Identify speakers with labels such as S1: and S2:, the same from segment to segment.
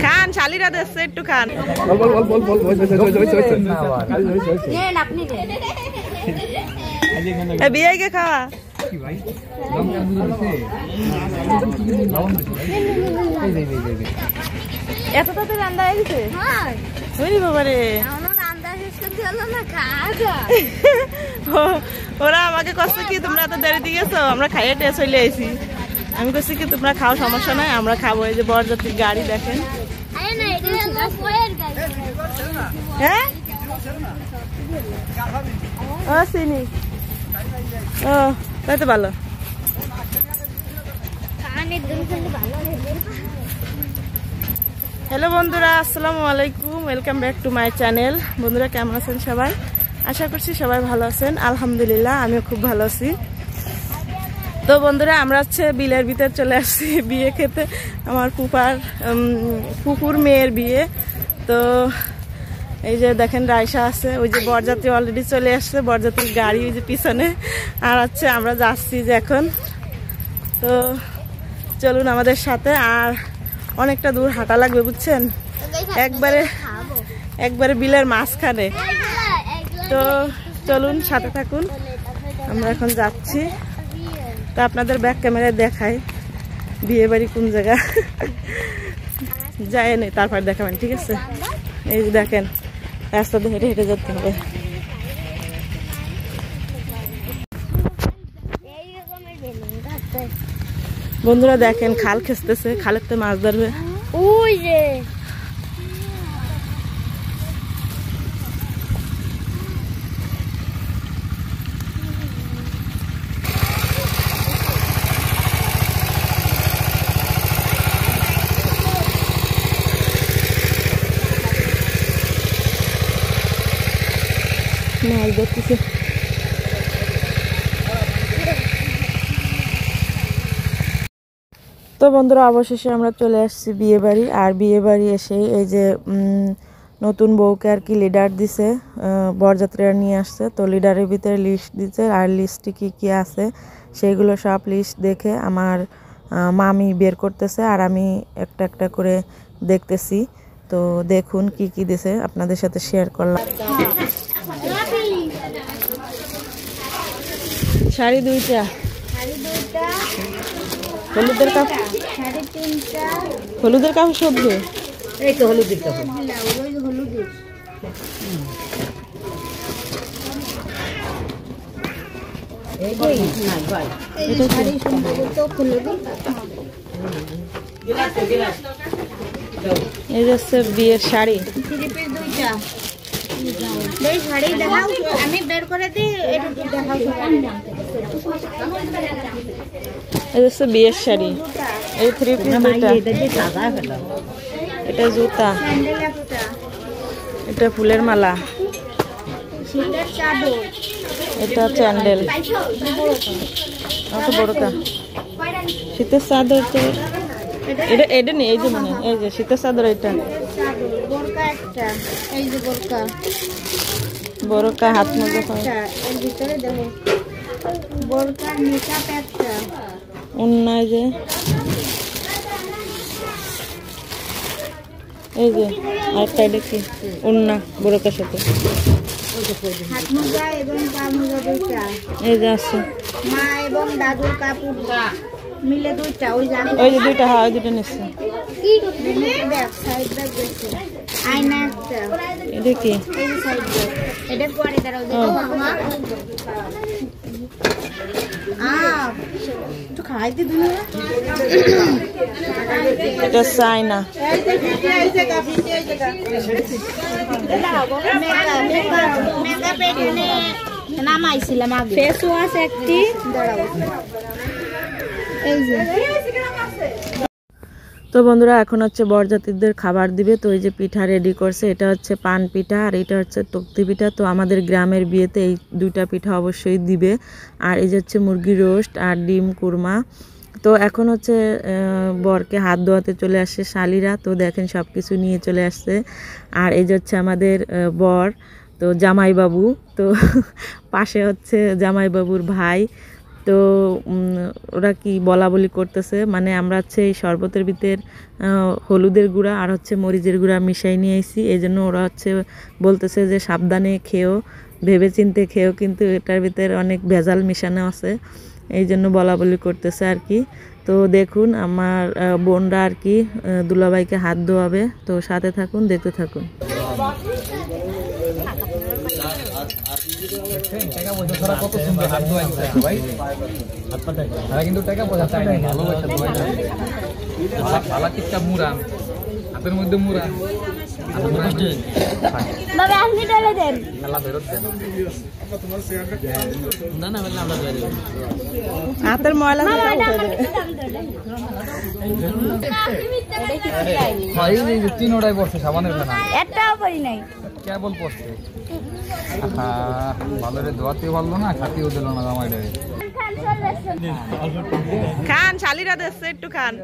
S1: খান শালিরা দিচ্ছে একটু খান বিয়ে গে খাওয়া এত তাতে রান্না হয়ে গেছে বাবা রে ওরা আমাকে কষ্ট কি তোমরা এত দেরি দিয়ে গেছো আমরা খাইয়ে টেস্ট হইলে আইছি আমি কইছি কি তোমরা খাও সমস্যা নাই আমরা খাবো এই যে বরযাত্রীর গাড়ি দেখেন হ্যাঁ ও চিনি ও তাই তো ভালো হ্যালো বন্ধুরা আসসালামু আলাইকুম welcome back to my channel বন্ধুরা কেমন আছেন সবাই আশা করছি সবাই ভালো আছেন আলহামদুলিল্লাহ আমিও খুব ভালো আছি তো বন্ধুরা আমরা হচ্ছে বিলের ভিতর চলে আসছি বিয়ে খেতে আমার ফুপুর মেয়ের বিয়ে তো এই যে দেখেন রাইসা আছে ওই যে বরযাত্রী অলরেডি চলে আসছে বরযাত্রীর গাড়ি ওই যে পিছনে আর হচ্ছে আমরা যাচ্ছি যে এখন তো চলুন আমাদের সাথে আর অনেকটা দূর হাঁটা লাগবে বুঝছেন একবারে বিলের মাঝখানে তো চলুন সাথে থাকুন আমরা এখন যাচ্ছি তো আপনাদের ব্যাক ক্যামেরায় দেখাই বিয়ে বাড়ি কোন জায়গা যায় নেই তারপর দেখাবেন ঠিক আছে এই যে দেখেন রাস্তা দিয়ে হেঁটে হেঁটে যেতে হবে বন্ধুরা দেখেন খাল খেসতেছে খালের তো মাছ ধরবে ওই যে মাছ ধরতেছে তো বন্ধুরা অবশেষে আমরা চলে আসছি বিয়ে বাড়ি আর বিয়ে বাড়ি এসে এই যে নতুন বউকে আর কি লিডার দিছে বরযাত্রীরা নিয়ে আসছে তো লিডারের ভিতরে লিস্ট দিচ্ছে আর লিস্টে কি কি আছে সেগুলো সব লিস্ট দেখে আমার মামি বের করতেছে আর আমি একটা একটা করে দেখতেছি তো দেখুন কি কি দিছে আপনাদের সাথে শেয়ার করলাম শাড়ি দুইটা হলুদের কাপ হলুদের কাপ সবজি এই তো হলুদের কাপ এই হচ্ছে বিয়ের শাড়ি আমি বের করে দিই এই হচ্ছে বিয়ের শাড়ি এই 3 পিস এটা জুতা এটা ফুলের মালা এটা স্যান্ডেল বড়কা শীতের চাদর তো এটা নেই এই যে মানে এই যে শীতের চাদর এটা বড়কা হাত মোজা অন্যায় যে এই যে আরেকটা এটা কি অন্যা বড়কার সাথে এই যে আছে মা এবং দাদুর কাপড় মিলে দুইটা ওই যে দুইটা হ্যাঁ ওই দুটো নিচ্ছে আয়না একটা এটা কি এটা পরে দাঁড়াও এটা চাইনা নামাইছিলাম ফেস ওয়াশ একটি তো বন্ধুরা এখন হচ্ছে বরযাত্রীদের খাবার দিবে তো এই যে পিঠা রেডি করছে এটা হচ্ছে পান পিঠা আর এটা হচ্ছে তক্তি পিঠা তো আমাদের গ্রামের বিয়েতে এই দুইটা পিঠা অবশ্যই দিবে আর এই যে হচ্ছে মুরগি রোস্ট আর ডিম কুরমা তো এখন হচ্ছে বরকে হাত ধোয়াতে চলে আসছে শালিরা তো দেখেন সব কিছু নিয়ে চলে আসছে আর এই যে হচ্ছে আমাদের বর তো জামাইবাবু তো পাশে হচ্ছে জামাইবাবুর ভাই তো তো ওরা কি বলা বলি করতেছে, মানে আমরা হচ্ছে এই শরবতের ভিতর হলুদের গুঁড়া আর হচ্ছে মরিচের গুঁড়া মিশাই নিয়ে আইছি, এই জন্য ওরা হচ্ছে বলতেছে যে সাবধানে খেও, ভেবে চিন্তে খেও, কিন্তু এটার ভিতর অনেক ভেজাল মিশানো আছে, এই জন্য বলা বলি করতেছে আর কি। তো দেখুন আমার বোনরা আর কি দুলাভাইকে হাত ধোয়াবে, তো সাথে থাকুন, দেখতে থাকুন।
S2: হাতের মধ্যে মুড়া
S1: হাতের ময়লা
S2: তিনোটাই পড়ছে সাবানের ফেনা,
S3: একটাও পড়ি নাই,
S2: কেবল পড়ছে। ভালো রে, দোয়াতে ভালো না, খাতিও দিল না জামাইটা।
S1: খান শালিরা দেখছে, একটু খান।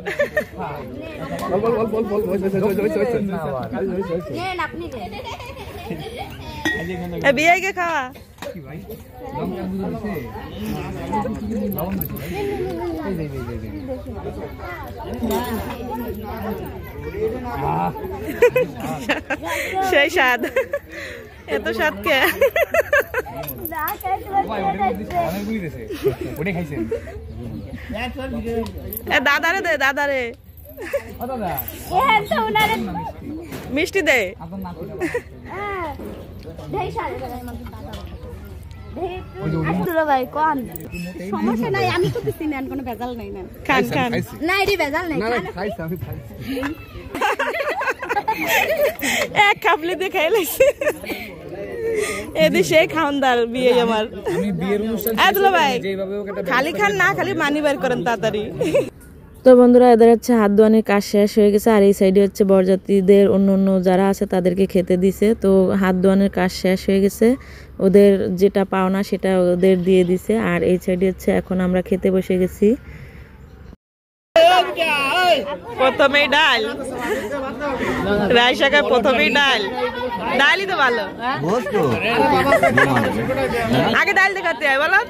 S1: বিয়ে খাওয়া সেই স্বাদ, এত স্বাদ কে? দাদারে দে, দাদারে মিষ্টি দে।
S3: সমস্যা নাই, আমি তো কিছু নেন, কোনো ভেজাল নাই।
S1: খান খান,
S3: না এটি ভেজাল নাই।
S1: এক কাপলি দিয়ে খাই লাগছে, এদি সেই খাওনদার বিয়ে আমার। ভাই খালি খান না, খালি মানি বের করেন তাড়াতাড়ি। তো বন্ধুরা এদের হচ্ছে হাত ধোয়ানোর কাজ শেষ হয়ে গেছে, আর এই সাইডে হচ্ছে বরযাত্রীদের অন্য অন্য যারা আছে তাদেরকে খেতে দিছে। তো হাত ধোয়ানোর কাজ শেষ হয়ে গেছে, ওদের যেটা পাওনা সেটা ওদের দিয়ে দিছে, আর এই সাইডে হচ্ছে এখন আমরা খেতে বসে গেছি। প্রথমেই ডাল, রাই শাকের প্রথমেই ডাল, ডালই তো ভালো। আগে ডাল দেখাতে হয় বলো।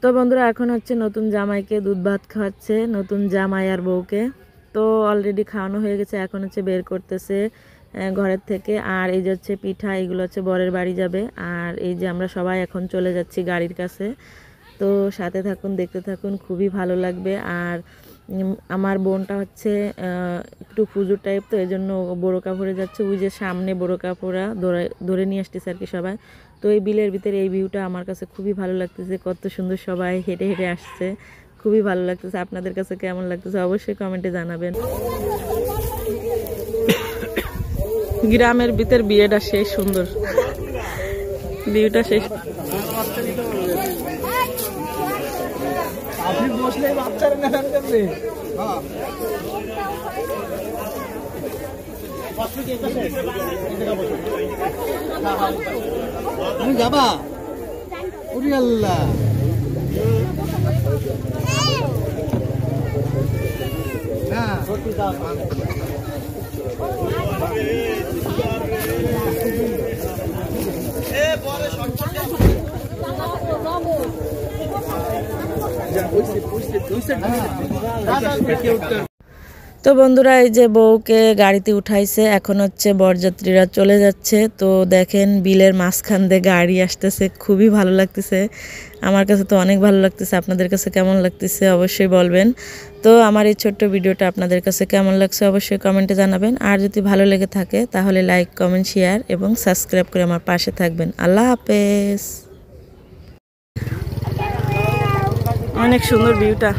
S1: তো বন্ধুরা এখন হচ্ছে নতুন জামাইকে দুধ ভাত খাওয়াচ্ছে, নতুন জামাই আর বউকে। তো অলরেডি খাওয়ানো হয়ে গেছে, এখন হচ্ছে বের করতেছে ঘরের থেকে। আর এই যে হচ্ছে পিঠা, এগুলো হচ্ছে বরের বাড়ি যাবে। আর এই যে আমরা সবাই এখন চলে যাচ্ছি গাড়ির কাছে, তো সাথে থাকুন, দেখতে থাকুন, খুবই ভালো লাগবে। আর আমার বোনটা হচ্ছে একটু ফুজুর টাইপ, তো এই জন্য বোরকা পরে যাচ্ছে, ওই যে সামনে বোরকা পরা ধরে নিয়ে আসতেছে আর কি সবাই। তো এই বিলের ভিতরে এই ভিউটা আমার কাছে খুবই ভালো লাগতেছে, কত সুন্দর সবাই হেঁটে হেঁটে আসছে, খুবই ভালো লাগতেছে। আপনাদের কাছে কেমন লাগতেছে অবশ্যই কমেন্টে জানাবেন। গ্রামের ভিতর বিয়েটা সেই সুন্দর, ভিউটা সেই
S4: যাবা আল্লাহ
S1: তো বন্ধুরা এই যে বউকে গাড়িতে উঠাইছে, এখন হচ্ছে বরযাত্রীরা চলে যাচ্ছে। তো দেখেন বিলের মাঝখান দিয়ে গাড়ি আসতেছে, খুবই ভালো লাগতেছে, আমার কাছে তো অনেক ভালো লাগতেছে। আপনাদের কাছে কেমন লাগতেছে অবশ্যই বলবেন। তো আমার এই ছোট্ট ভিডিওটা আপনাদের কাছে কেমন লাগছে অবশ্যই কমেন্টে জানাবেন। আর যদি ভালো লেগে থাকে তাহলে লাইক, কমেন্ট, শেয়ার এবং সাবস্ক্রাইব করে আমার পাশে থাকবেন। আল্লাহ হাফেজ। অনেক সুন্দর ভিউটা।